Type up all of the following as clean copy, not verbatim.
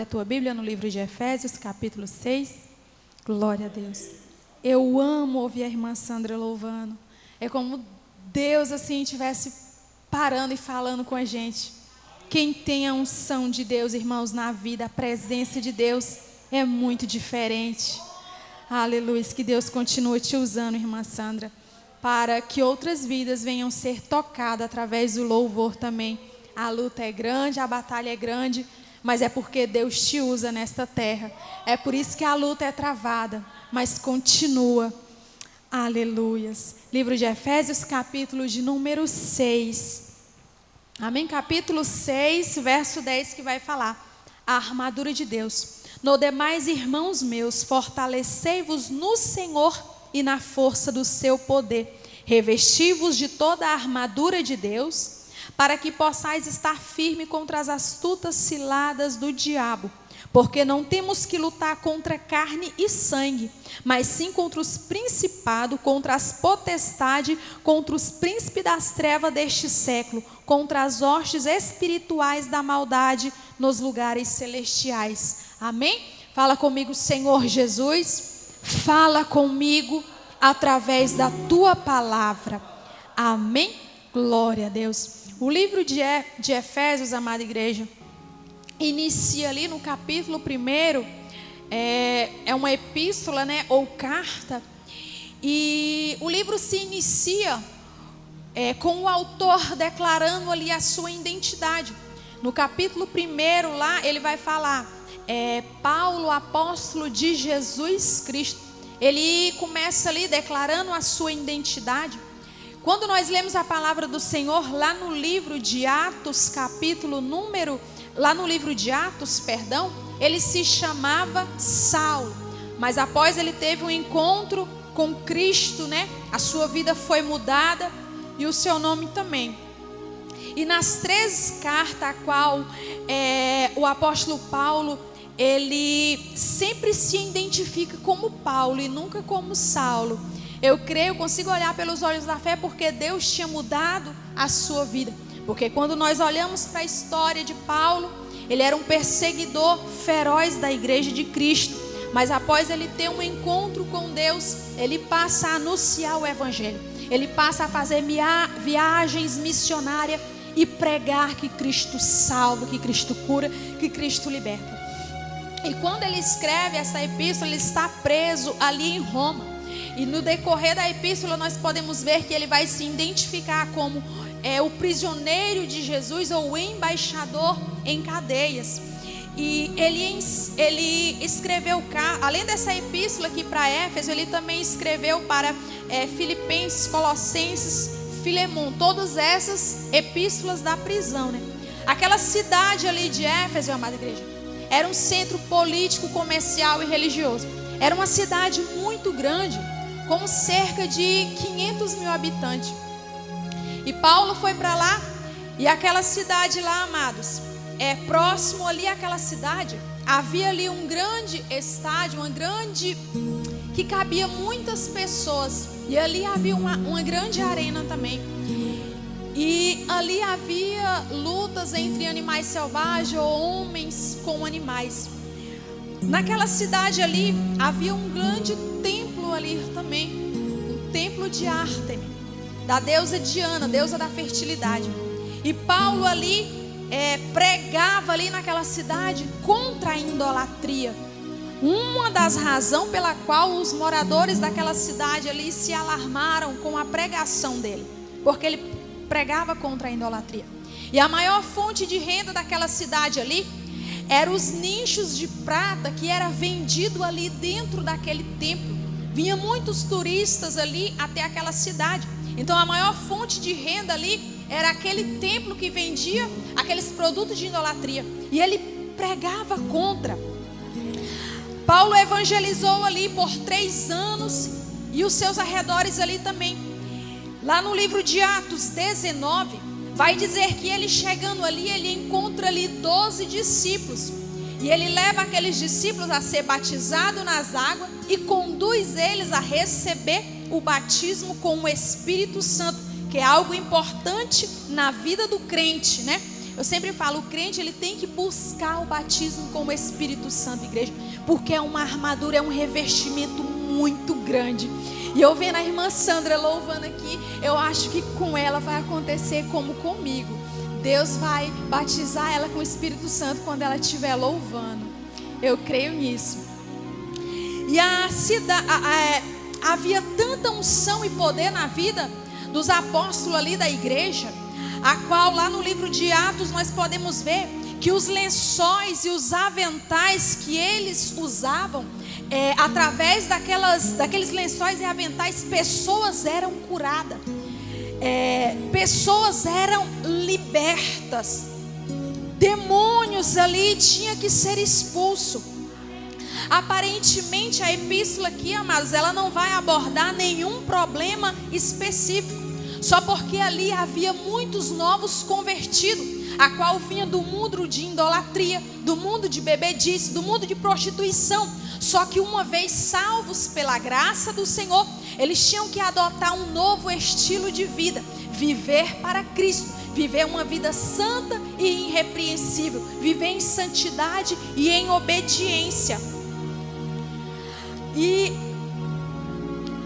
A tua Bíblia no livro de Efésios, capítulo 6. Glória a Deus. Eu amo ouvir a irmã Sandra louvando. É como Deus assim estivesse parando e falando com a gente. Quem tem a unção de Deus, irmãos, na vida, a presença de Deus é muito diferente. Aleluia. Que Deus continue te usando, irmã Sandra, para que outras vidas venham ser tocadas através do louvor também. A luta é grande, a batalha é grande, mas é porque Deus te usa nesta terra. É por isso que a luta é travada, mas continua. Aleluias. Livro de Efésios, capítulo de número 6. Amém? Capítulo 6, verso 10, que vai falar: a armadura de Deus. No demais, irmãos meus, fortalecei-vos no Senhor e na força do seu poder. Revesti-vos de toda a armadura de Deus, para que possais estar firme contra as astutas ciladas do diabo. Porque não temos que lutar contra carne e sangue, mas sim contra os principados, contra as potestades, contra os príncipes das trevas deste século, contra as hostes espirituais da maldade nos lugares celestiais. Amém? Fala comigo, Senhor Jesus, fala comigo através da tua palavra. Amém? Glória a Deus. O livro de Efésios, amada igreja, inicia ali no capítulo 1, é uma epístola, né, ou carta, e o livro se inicia com o autor declarando ali a sua identidade. No capítulo 1 lá, ele vai falar, Paulo, apóstolo de Jesus Cristo. Ele começa ali declarando a sua identidade. Quando nós lemos a palavra do Senhor lá no livro de Atos, ele se chamava Saulo, mas após ele teve um encontro com Cristo, né? A sua vida foi mudada e o seu nome também. E nas 3 cartas a qual o apóstolo Paulo, ele sempre se identifica como Paulo e nunca como Saulo. Eu creio, consigo olhar pelos olhos da fé, porque Deus tinha mudado a sua vida. Porque quando nós olhamos para a história de Paulo, ele era um perseguidor feroz da igreja de Cristo. Mas após ele ter um encontro com Deus, ele passa a anunciar o evangelho. Ele passa a fazer viagens missionárias e pregar que Cristo salva, que Cristo cura, que Cristo liberta. E quando ele escreve essa epístola, ele está preso ali em Roma. E no decorrer da epístola nós podemos ver que ele vai se identificar como o prisioneiro de Jesus, ou o embaixador em cadeias. E ele escreveu, além dessa epístola aqui para Éfeso, ele também escreveu para Filipenses, Colossenses, Filemon, todas essas epístolas da prisão, né? Aquela cidade ali de Éfeso, amada igreja, era um centro político, comercial e religioso. Era uma cidade muito grande, com cerca de 500 mil habitantes. E Paulo foi para lá, e aquela cidade lá, amados, próximo ali àquela cidade, havia ali um grande estádio, que cabia muitas pessoas. E ali havia uma grande arena também. E ali havia lutas entre animais selvagens ou homens com animais. Naquela cidade ali, havia um grande templo ali também, um templo de Ártemi, da deusa Diana, deusa da fertilidade. E Paulo ali pregava ali naquela cidade contra a idolatria. Uma das razões pela qual os moradores daquela cidade ali se alarmaram com a pregação dele, porque ele pregava contra a idolatria. E a maior fonte de renda daquela cidade ali eram os nichos de prata que era vendido ali dentro daquele templo. Vinha muitos turistas ali até aquela cidade. Então a maior fonte de renda ali era aquele templo que vendia aqueles produtos de idolatria. E ele pregava contra. Paulo evangelizou ali por 3 anos e os seus arredores ali também. Lá no livro de Atos 19... vai dizer que ele chegando ali, ele encontra ali 12 discípulos. E ele leva aqueles discípulos a ser batizados nas águas e conduz eles a receber o batismo com o Espírito Santo, que é algo importante na vida do crente, né? Eu sempre falo, o crente ele tem que buscar o batismo com o Espírito Santo, igreja, porque é uma armadura, é um revestimento muito grande. E eu vendo a irmã Sandra louvando aqui, eu acho que com ela vai acontecer como comigo. Deus vai batizar ela com o Espírito Santo quando ela estiver louvando. Eu creio nisso. E havia tanta unção e poder na vida dos apóstolos ali da igreja, a qual lá no livro de Atos nós podemos ver que os lençóis e os aventais que eles usavam, através daqueles lençóis e aventais, pessoas eram curadas, pessoas eram libertas, demônios ali tinham que ser expulsos. Aparentemente a epístola aqui, amados, ela não vai abordar nenhum problema específico, só porque ali havia muitos novos convertidos, a qual vinha do mundo de idolatria, do mundo de bebedice, do mundo de prostituição. Só que uma vez salvos pela graça do Senhor, eles tinham que adotar um novo estilo de vida, viver para Cristo, viver uma vida santa e irrepreensível, viver em santidade e em obediência. E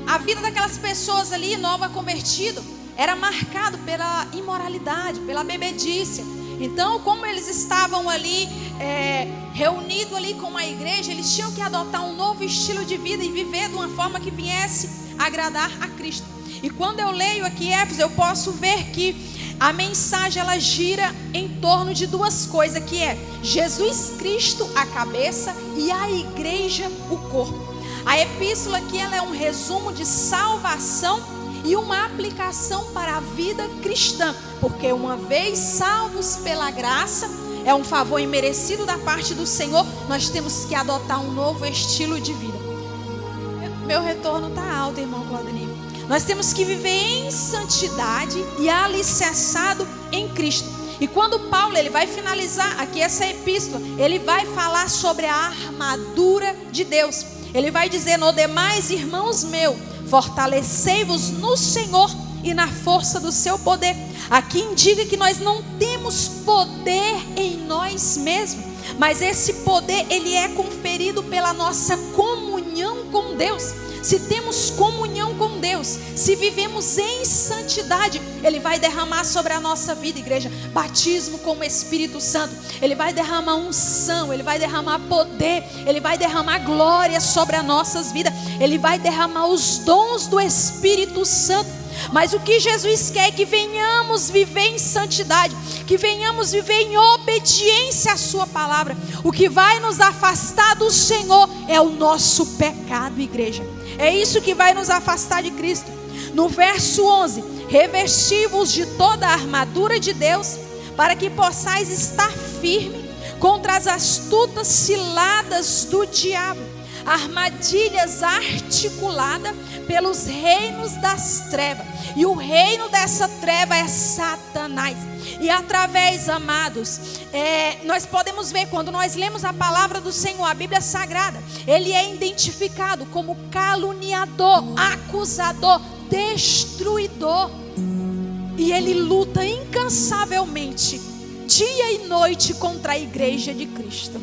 a vida daquelas pessoas ali, nova convertido, era marcado pela imoralidade, pela bebedice. Então, como eles estavam ali reunidos ali com a igreja, eles tinham que adotar um novo estilo de vida e viver de uma forma que viesse agradar a Cristo. E quando eu leio aqui Éfeso, eu posso ver que a mensagem ela gira em torno de duas coisas, que é Jesus Cristo a cabeça e a igreja o corpo. A epístola aqui ela é um resumo de salvação e uma aplicação para a vida cristã, porque uma vez salvos pela graça, é um favor imerecido da parte do Senhor, nós temos que adotar um novo estilo de vida. Meu retorno está alto, irmão Claudinei. Nós temos que viver em santidade e alicerçado em Cristo. E quando Paulo ele vai finalizar aqui essa epístola, ele vai falar sobre a armadura de Deus. Ele vai dizer: no demais, irmãos meus, fortalecei-vos no Senhor e na força do seu poder. Aqui indica que nós não temos poder em nós mesmos, mas esse poder ele é conferido pela nossa comunhão com Deus. Se temos comunhão com Deus, se vivemos em santidade, Ele vai derramar sobre a nossa vida, igreja, batismo com o Espírito Santo. Ele vai derramar unção, Ele vai derramar poder, Ele vai derramar glória sobre as nossas vidas. Ele vai derramar os dons do Espírito Santo. Mas o que Jesus quer é que venhamos viver em santidade, que venhamos viver em obediência à sua palavra. O que vai nos afastar do Senhor é o nosso pecado, igreja. É isso que vai nos afastar de Cristo. No verso 11: revesti-vos de toda a armadura de Deus, para que possais estar firme contra as astutas ciladas do diabo, armadilhas articuladas pelos reinos das trevas. E o reino dessa treva é Satanás. E através, amados, nós podemos ver, quando nós lemos a palavra do Senhor, a Bíblia Sagrada, ele é identificado como caluniador, acusador, destruidor. E ele luta incansavelmente, dia e noite, contra a igreja de Cristo.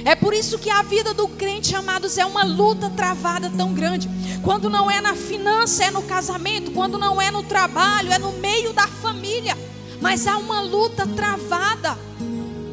É por isso que a vida do crente, amados, é uma luta travada tão grande. Quando não é na finança, é no casamento. Quando não é no trabalho, é no meio da família. Mas há uma luta travada.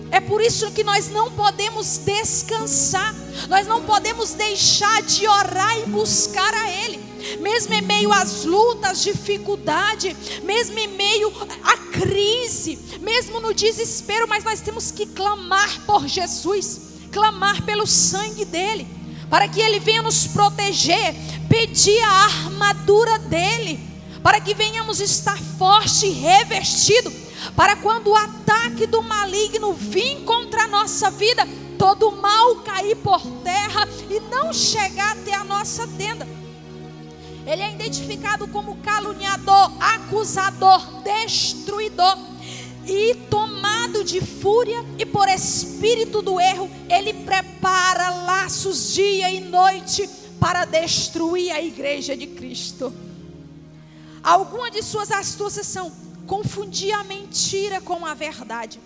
É por isso que nós não podemos descansar. Nós não podemos deixar de orar e buscar a Ele. Mesmo em meio às lutas, dificuldade, mesmo em meio à crise, mesmo no desespero, mas nós temos que clamar por Jesus, clamar pelo sangue dele, para que ele venha nos proteger, pedir a armadura dele, para que venhamos estar forte e revestido, para quando o ataque do maligno vir contra a nossa vida, todo o mal cair por terra e não chegar até a nossa tenda. Ele é identificado como caluniador, acusador, destruidor. E tomado de fúria e por espírito do erro, ele prepara laços dia e noite para destruir a igreja de Cristo. Algumas de suas astúcias são confundir a mentira com a verdade.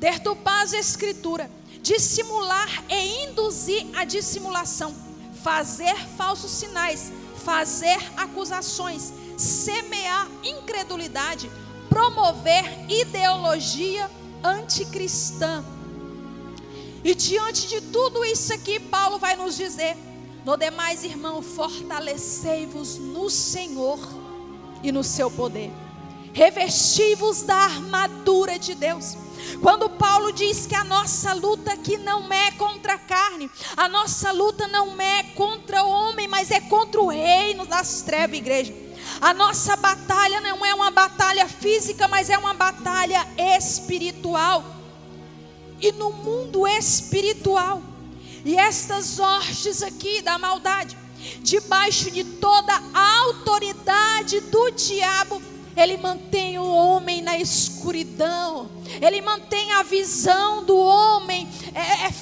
deturpar as escrituras, dissimular e induzir a dissimulação, fazer falsos sinais, fazer acusações, semear incredulidade, promover ideologia anticristã. E diante de tudo isso aqui, Paulo vai nos dizer: no demais, irmão, fortalecei-vos no Senhor e no seu poder, revesti-vos da armadura de Deus. Quando Paulo diz que a nossa luta aqui não é contra a carne, a nossa luta não é contra o homem, mas é contra o reino das trevas, igreja. A nossa batalha não é uma batalha física, mas é uma batalha espiritual. E no mundo espiritual, e estas hostes aqui da maldade, debaixo de toda a autoridade do diabo, ele mantém o homem na escuridão, ele mantém a visão do homem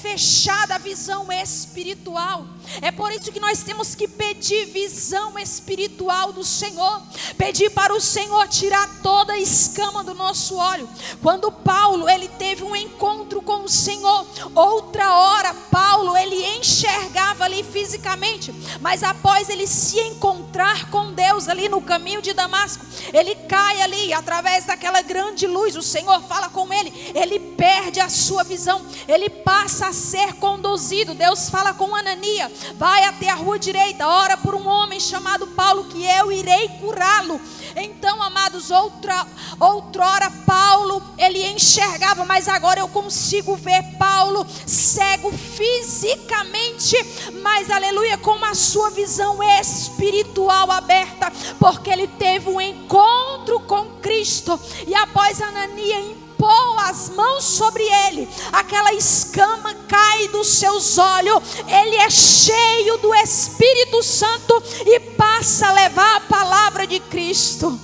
fechada, a visão espiritual. É por isso que nós temos que pedir visão espiritual do Senhor, pedir para o Senhor tirar toda a escama do nosso olho. Quando Paulo, ele teve um encontro com o Senhor, outra hora Paulo, ele enxergava ali fisicamente, mas após ele se encontrar com Deus ali no caminho de Damasco, ele cai ali, através daquela grande luz, o Senhor fala com ele perde a sua visão, ele passa a ser conduzido. Deus fala com Ananias: vai até a rua direita, ora por um homem chamado Paulo, que eu irei curá-lo. Então, amados, outrora Paulo, ele enxergava, mas agora eu consigo ver Paulo cego fisicamente, mas aleluia, com a sua visão espiritual aberta, porque ele teve um encontro com Cristo. E após Ananias impor as mãos sobre ele, aquela escama cai dos seus olhos, ele é cheio do Espírito Santo e passa a levar a palavra de Cristo.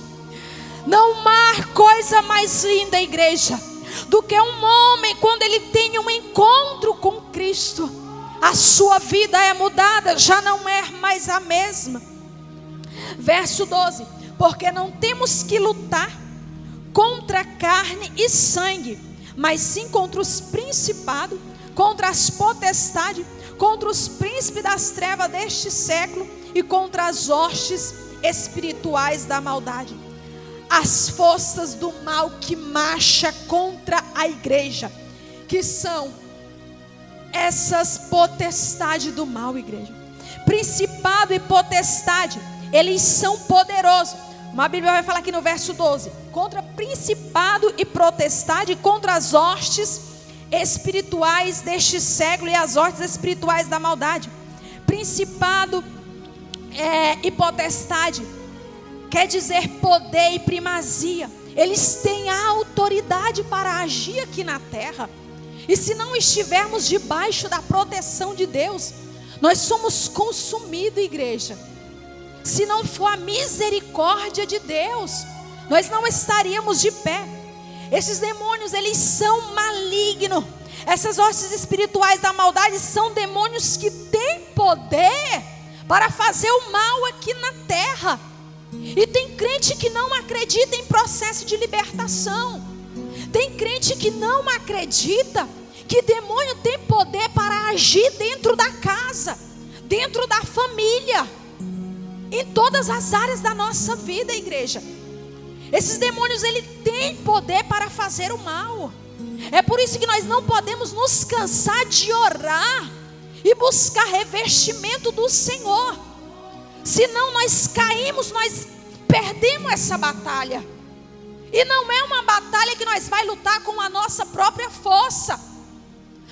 Não há coisa mais linda, igreja, do que um homem, quando ele tem um encontro com Cristo, a sua vida é mudada, já não é mais a mesma. Verso 12: porque não temos que lutar contra carne e sangue, mas sim contra os principados, contra as potestades, contra os príncipes das trevas deste século e contra as hostes espirituais da maldade. As forças do mal que marcha contra a igreja, que são essas potestades do mal, igreja. Principado e potestade, eles são poderosos. Uma Bíblia vai falar aqui no verso 12: contra principado e potestade, contra as hostes espirituais deste século e as hostes espirituais da maldade. Principado e potestade quer dizer poder e primazia. Eles têm a autoridade para agir aqui na terra. E se não estivermos debaixo da proteção de Deus, nós somos consumidos, igreja. Se não for a misericórdia de Deus, nós não estaríamos de pé. Esses demônios, eles são malignos. Essas hostes espirituais da maldade são demônios que têm poder para fazer o mal aqui na terra. E tem crente que não acredita em processo de libertação. Tem crente que não acredita que demônio tem poder para agir dentro da casa, dentro da família, em todas as áreas da nossa vida, igreja. Esses demônios, ele tem poder para fazer o mal. É por isso que nós não podemos nos cansar de orar e buscar revestimento do Senhor. Senão nós caímos, nós perdemos essa batalha. E não é uma batalha que nós vai lutar com a nossa própria força,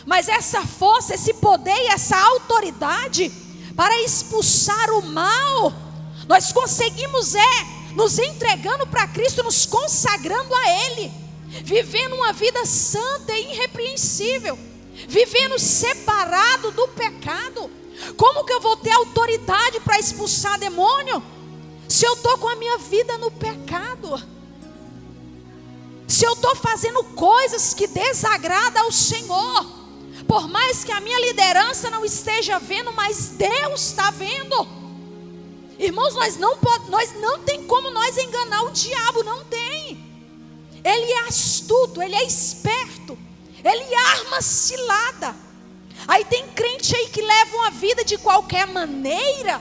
mas essa força, esse poder e essa autoridade para expulsar o mal, nós conseguimos nos entregando para Cristo, nos consagrando a Ele, vivendo uma vida santa e irrepreensível, vivendo separado do pecado. Como que eu vou ter autoridade para expulsar demônio se eu estou com a minha vida no pecado? Se eu estou fazendo coisas que desagradam ao Senhor, por mais que a minha liderança não esteja vendo, mas Deus está vendo. Irmãos, nós não tem como nós enganar o diabo, não tem. Ele é astuto, ele é esperto. Ele arma cilada. Aí tem crente aí que leva uma vida de qualquer maneira.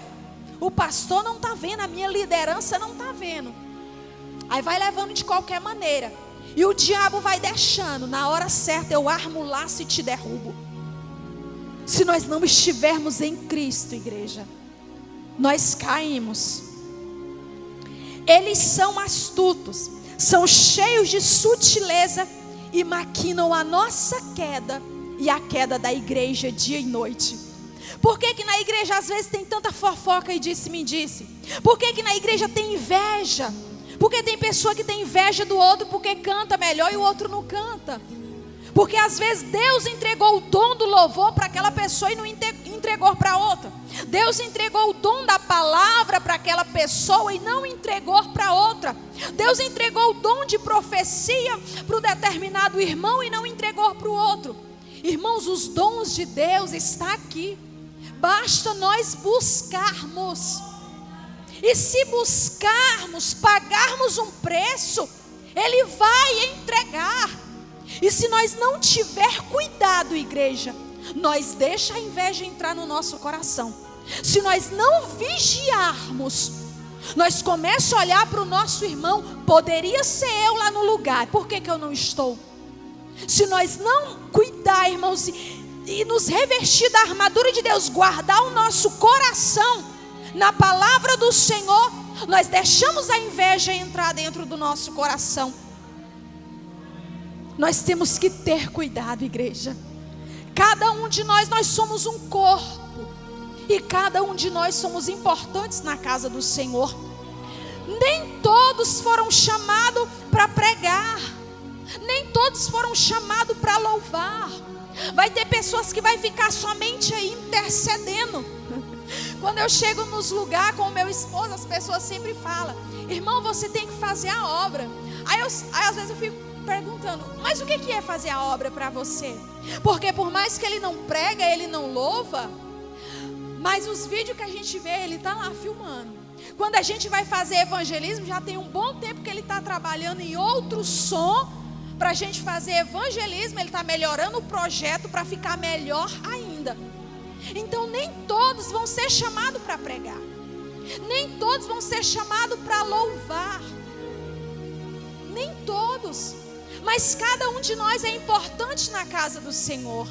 O pastor não está vendo, a minha liderança não está vendo. Aí vai levando de qualquer maneira. E o diabo vai deixando. Na hora certa eu armo o laço e te derrubo. Se nós não estivermos em Cristo, igreja, nós caímos. Eles são astutos, são cheios de sutileza e maquinam a nossa queda e a queda da igreja dia e noite. Por que na igreja às vezes tem tanta fofoca e disse-me-disse? Por que na igreja tem inveja? Porque tem pessoa que tem inveja do outro porque canta melhor e o outro não canta. Porque às vezes Deus entregou o dom do louvor para aquela pessoa e não entregou para outra. Deus entregou o dom da palavra para aquela pessoa e não entregou para outra. Deus entregou o dom de profecia para um determinado irmão e não entregou para o outro. Irmãos, os dons de Deus estão aqui. Basta nós buscarmos. E se buscarmos, pagarmos um preço, Ele vai entregar. E se nós não tiver cuidado, igreja, nós deixa a inveja entrar no nosso coração. Se nós não vigiarmos, nós começamos a olhar para o nosso irmão. Poderia ser eu lá no lugar, por que eu não estou? Se nós não cuidar, irmãos, e nos revestir da armadura de Deus, guardar o nosso coração na palavra do Senhor, nós deixamos a inveja entrar dentro do nosso coração. Nós temos que ter cuidado, igreja. Cada um de nós somos um corpo. E cada um de nós somos importantes na casa do Senhor. Nem todos foram chamados para pregar. Nem todos foram chamados para louvar. Vai ter pessoas que vai ficar somente aí intercedendo. Quando eu chego nos lugares com o meu esposo, as pessoas sempre falam: irmão, você tem que fazer a obra. Aí às vezes eu fico perguntando: mas o que é fazer a obra para você? Porque por mais que ele não prega, ele não louva, mas os vídeos que a gente vê, ele está lá filmando. Quando a gente vai fazer evangelismo, já tem um bom tempo que ele está trabalhando em outro som para a gente fazer evangelismo. Ele está melhorando o projeto para ficar melhor ainda. Então nem todos vão ser chamados para pregar, nem todos vão ser chamados para louvar, nem todos. Mas cada um de nós é importante na casa do Senhor.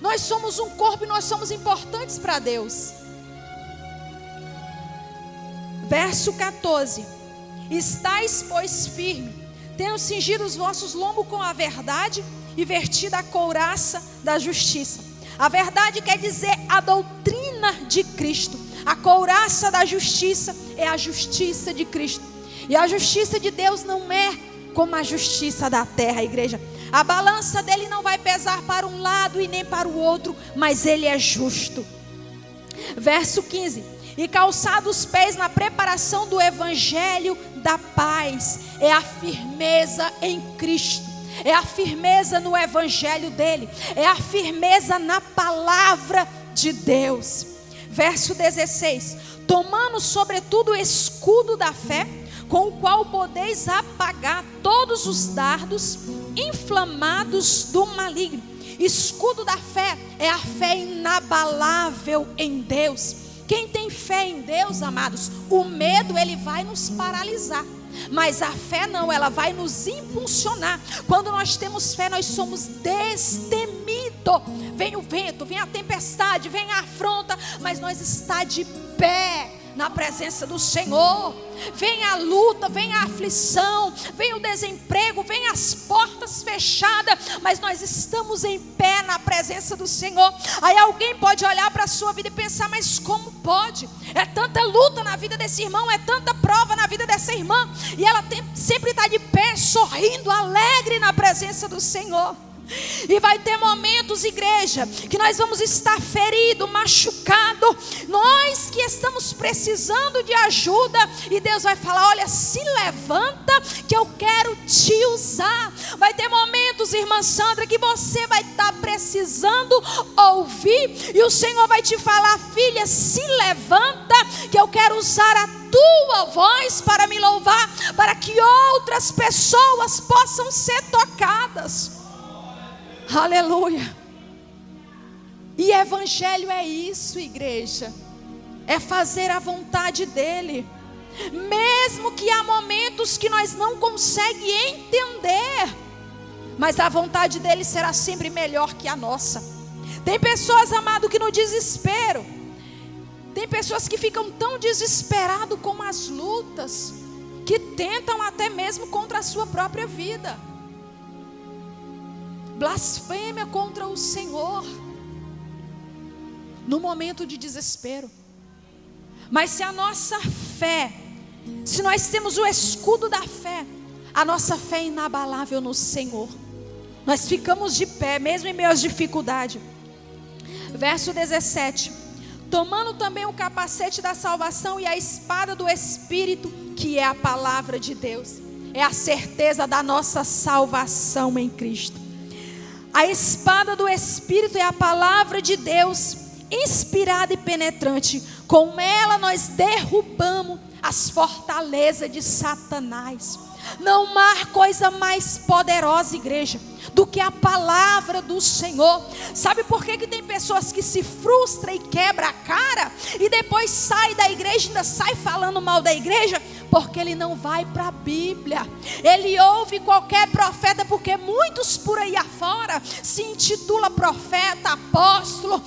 Nós somos um corpo e nós somos importantes para Deus. Verso 14: estais, pois, firme, tendo cingido os vossos lombos com a verdade e vertida a couraça da justiça. A verdade quer dizer a doutrina de Cristo. A couraça da justiça é a justiça de Cristo. E a justiça de Deus não é como a justiça da terra, igreja. A balança dele não vai pesar para um lado e nem para o outro, mas ele é justo. Verso 15: e calçados os pés na preparação do evangelho da paz. É a firmeza em Cristo, é a firmeza no evangelho dele, é a firmeza na palavra de Deus. Verso 16: tomando sobretudo o escudo da fé, com o qual podeis apagar todos os dardos inflamados do maligno. Escudo da fé é a fé inabalável em Deus. Quem tem fé em Deus, amados, o medo ele vai nos paralisar, mas a fé não, ela vai nos impulsionar. Quando nós temos fé, nós somos destemidos. Vem o vento, vem a tempestade, vem a afronta, mas nós está de pé na presença do Senhor. Vem a luta, vem a aflição, vem o desemprego, vem as portas fechadas, mas nós estamos em pé na presença do Senhor. Aí alguém pode olhar para a sua vida e pensar: mas como pode? É tanta luta na vida desse irmão, é tanta prova na vida dessa irmã, e ela sempre está de pé, sorrindo, alegre na presença do Senhor. E vai ter momentos, igreja, que nós vamos estar ferido, machucado, nós que estamos precisando de ajuda, e Deus vai falar: olha, se levanta que eu quero te usar. Vai ter momentos, irmã Sandra, que você vai estar precisando ouvir, e o Senhor vai te falar: filha, se levanta que eu quero usar a tua voz para me louvar, para que outras pessoas possam ser tocadas. Aleluia. E evangelho é isso, igreja. É fazer a vontade dele. Mesmo que há momentos que nós não conseguimos entender, mas a vontade dele será sempre melhor que a nossa. Tem pessoas, amado, que no desespero, tem pessoas que ficam tão desesperadas com as lutas, que tentam até mesmo contra a sua própria vida. Blasfêmia contra o Senhor, no momento de desespero. Mas se a nossa fé, se nós temos o escudo da fé, a nossa fé é inabalável no Senhor, nós ficamos de pé, mesmo em meio às dificuldades. Verso 17: tomando também o capacete da salvação e a espada do Espírito, que é a palavra de Deus. É a certeza da nossa salvação em Cristo. A espada do Espírito é a palavra de Deus, inspirada e penetrante. Com ela nós derrubamos as fortalezas de Satanás. Não há coisa mais poderosa, igreja, do que a palavra do Senhor. Sabe por que tem pessoas que se frustram e quebram a cara, e depois sai da igreja e ainda sai falando mal da igreja? Porque ele não vai para a Bíblia. Ele ouve qualquer profeta, porque muitos por aí afora se intitula profeta, apóstolo,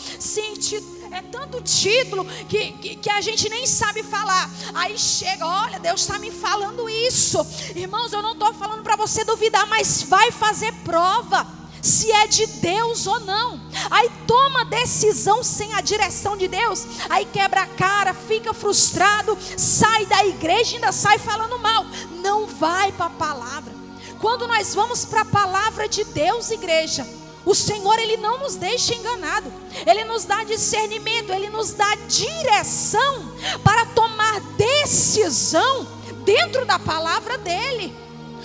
é tanto título que a gente nem sabe falar. Aí chega, olha, Deus está me falando isso. Irmãos, eu não estou falando para você duvidar, mas vai fazer prova se é de Deus ou não. Aí toma decisão sem a direção de Deus, aí quebra a cara, fica frustrado, sai da igreja e ainda sai falando mal. Não vai para a palavra. Quando nós vamos para a palavra de Deus, igreja, o Senhor, Ele não nos deixa enganado. Ele nos dá discernimento, Ele nos dá direção para tomar decisão dentro da palavra dEle.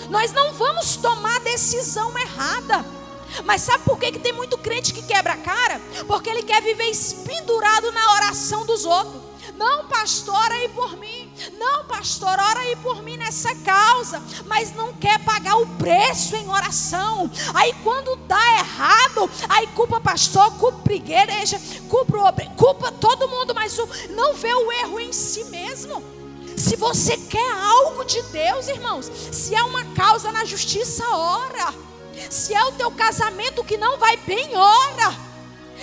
Nós não vamos tomar decisão errada. Mas sabe por que tem muito crente que quebra a cara? Porque ele quer viver espendurado na oração dos outros. Não, pastor, ora aí por mim. Não, pastor, ora aí por mim nessa causa. Mas não quer pagar o preço em oração. Aí quando dá errado, aí culpa pastor, culpa a igreja, culpa todo mundo, mas não vê o erro em si mesmo. Se você quer algo de Deus, irmãos, se é uma causa na justiça, ora. Se é o teu casamento que não vai bem, ora.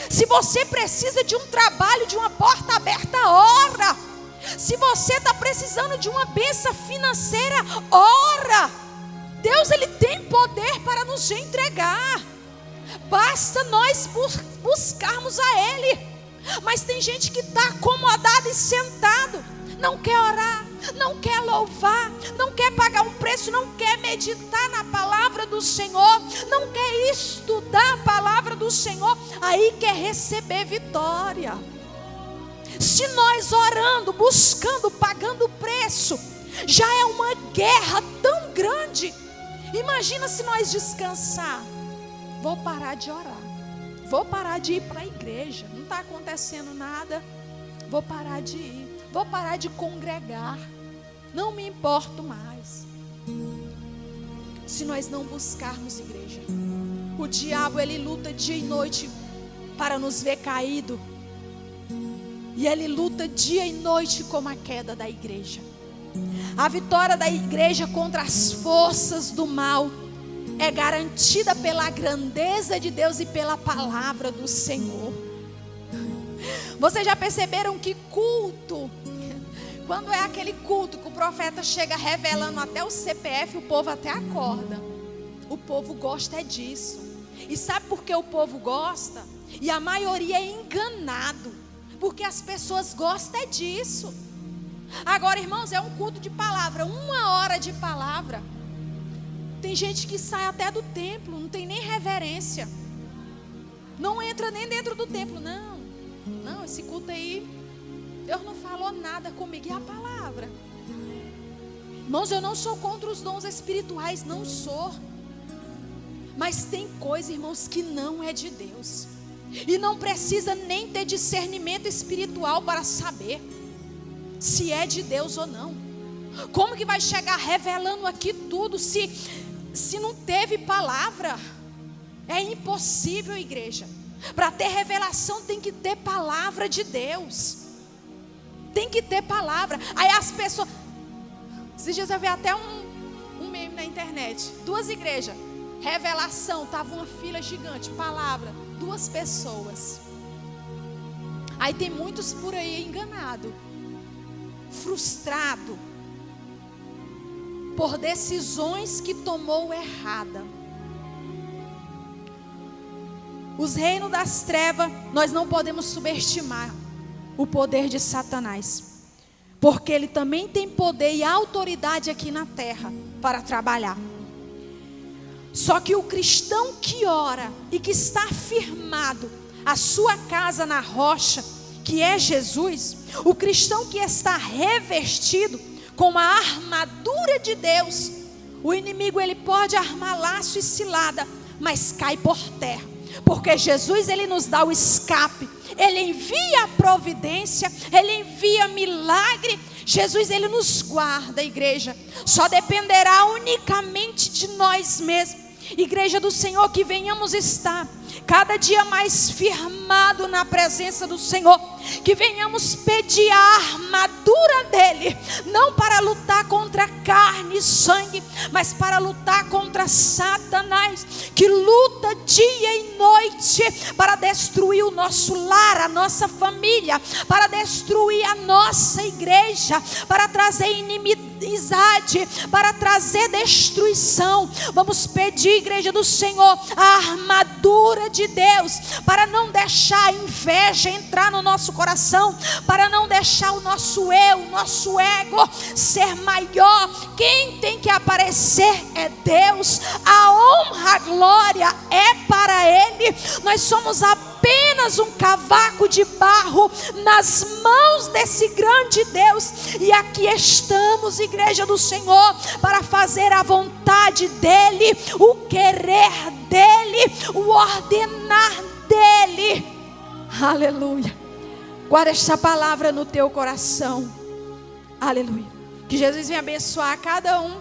Se você precisa de um trabalho, de uma porta aberta, ora. Se você está precisando de uma bênção financeira, ora. Deus, Ele tem poder para nos entregar. Basta nós buscarmos a Ele. Mas tem gente que está acomodado e sentado, não quer orar, não quer louvar, não quer pagar um preço, não quer meditar na palavra do Senhor, não quer estudar a palavra do Senhor, aí quer receber vitória. Se nós orando, buscando, pagando preço, já é uma guerra tão grande. Imagina se nós descansar. Vou parar de orar, vou parar de ir para a igreja, não está acontecendo nada, vou parar de ir, vou parar de congregar, não me importo mais. Se nós não buscarmos, igreja, o diabo, ele luta dia e noite para nos ver caído, e ele luta dia e noite com a queda da igreja. A vitória da igreja contra as forças do mal é garantida pela grandeza de Deus e pela palavra do Senhor. Vocês já perceberam que culto, quando é aquele culto que o profeta chega revelando até o CPF, o povo até acorda. O povo gosta disso. E sabe por que o povo gosta? E a maioria é enganado, porque as pessoas gostam disso. Agora, irmãos, é um culto de palavra, 1 hora de palavra. Tem gente que sai até do templo, não tem nem reverência, não entra nem dentro do templo. Não, esse culto aí, Deus não falou nada comigo. E a palavra? Irmãos, eu não sou contra os dons espirituais, não sou. Mas tem coisa, irmãos, que não é de Deus, e não precisa nem ter discernimento espiritual para saber. se é de Deus ou não? Como que vai chegar revelando aqui tudo se não teve palavra? É impossível, igreja. Para ter revelação tem que ter palavra de Deus. Tem que ter palavra. Aí as pessoas... Esses dias eu vi até um meme na internet. 2 igrejas. Revelação, estava uma fila gigante. Palavra, 2 pessoas. Aí tem muitos por aí enganado, frustrado por decisões que tomou errada. Os reinos das trevas, nós não podemos subestimar o poder de Satanás, porque ele também tem poder e autoridade aqui na terra para trabalhar. Só que o cristão que ora e que está firmado a sua casa na rocha, que é Jesus, o cristão que está revestido com a armadura de Deus, o inimigo ele pode armar laço e cilada, mas cai por terra, porque Jesus ele nos dá o escape, ele envia a providência, ele envia milagre. Jesus ele nos guarda, igreja. Só dependerá unicamente de nós mesmos, igreja do Senhor, que venhamos estar cada dia mais firmado na presença do Senhor, que venhamos pedir a armadura dele, não para lutar contra carne e sangue, mas para lutar contra Satanás, que luta dia e noite para destruir o nosso lar, a nossa família, para destruir a nossa igreja, para trazer inimizade, para trazer destruição. Vamos pedir, igreja do Senhor, a armadura de Deus, para não deixar a inveja entrar no nosso coração, para não deixar o nosso eu, o nosso ego ser maior. Quem tem que aparecer é Deus, a honra, a glória é para Ele. Nós somos apenas um cavaco de barro nas mãos desse grande Deus, e aqui estamos, igreja do Senhor, para fazer a vontade dEle, o querer dEle, o ordenar dEle. Aleluia. Guarda esta palavra no teu coração. Aleluia. Que Jesus venha abençoar cada um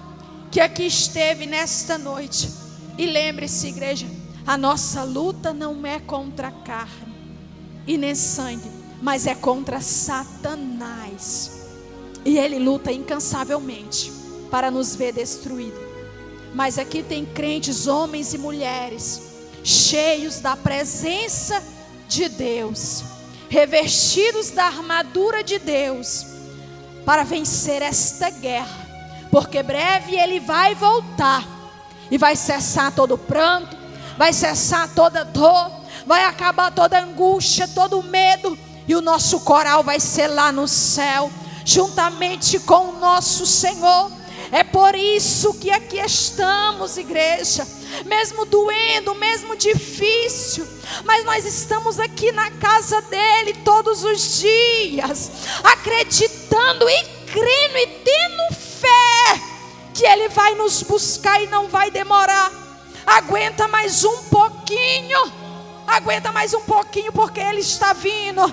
que aqui esteve nesta noite. E lembre-se, igreja, a nossa luta não é contra a carne e nem sangue, mas é contra Satanás. E ele luta incansavelmente para nos ver destruídos. Mas aqui tem crentes, homens e mulheres, cheios da presença de Deus, revestidos da armadura de Deus, para vencer esta guerra, porque breve ele vai voltar, e vai cessar todo pranto, vai cessar toda dor, vai acabar toda angústia, todo medo, e o nosso coral vai ser lá no céu, juntamente com o nosso Senhor. É por isso que aqui estamos, igreja, mesmo doendo, mesmo difícil, mas nós estamos aqui na casa dele todos os dias, acreditando e crendo e tendo fé que ele vai nos buscar e não vai demorar. Aguenta mais um pouquinho, porque ele está vindo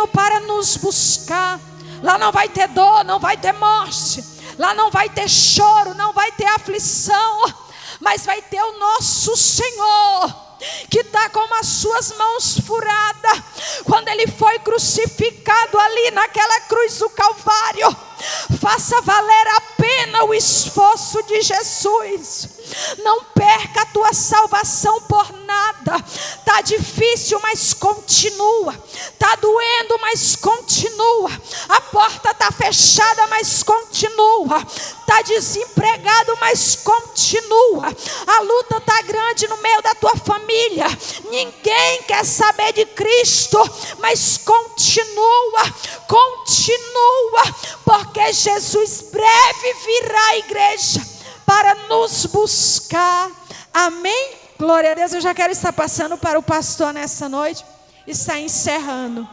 para nos buscar. Lá não vai ter dor, não vai ter morte, lá não vai ter choro, não vai ter aflição, mas vai ter o nosso Senhor, que está com as suas mãos furadas, quando ele foi crucificado ali naquela cruz do Calvário. Faça valer a pena o esforço de Jesus. Não perca a tua salvação por nada. Está difícil, mas continua. Está doendo, mas continua. A porta está fechada, mas continua. Está desempregado, mas continua. A luta está grande no meio da tua família. Ninguém quer saber de Cristo, mas continua, porque Jesus breve virá, igreja, para nos buscar. Amém? Glória a Deus. Eu já quero estar passando para o pastor nessa noite e estar encerrando.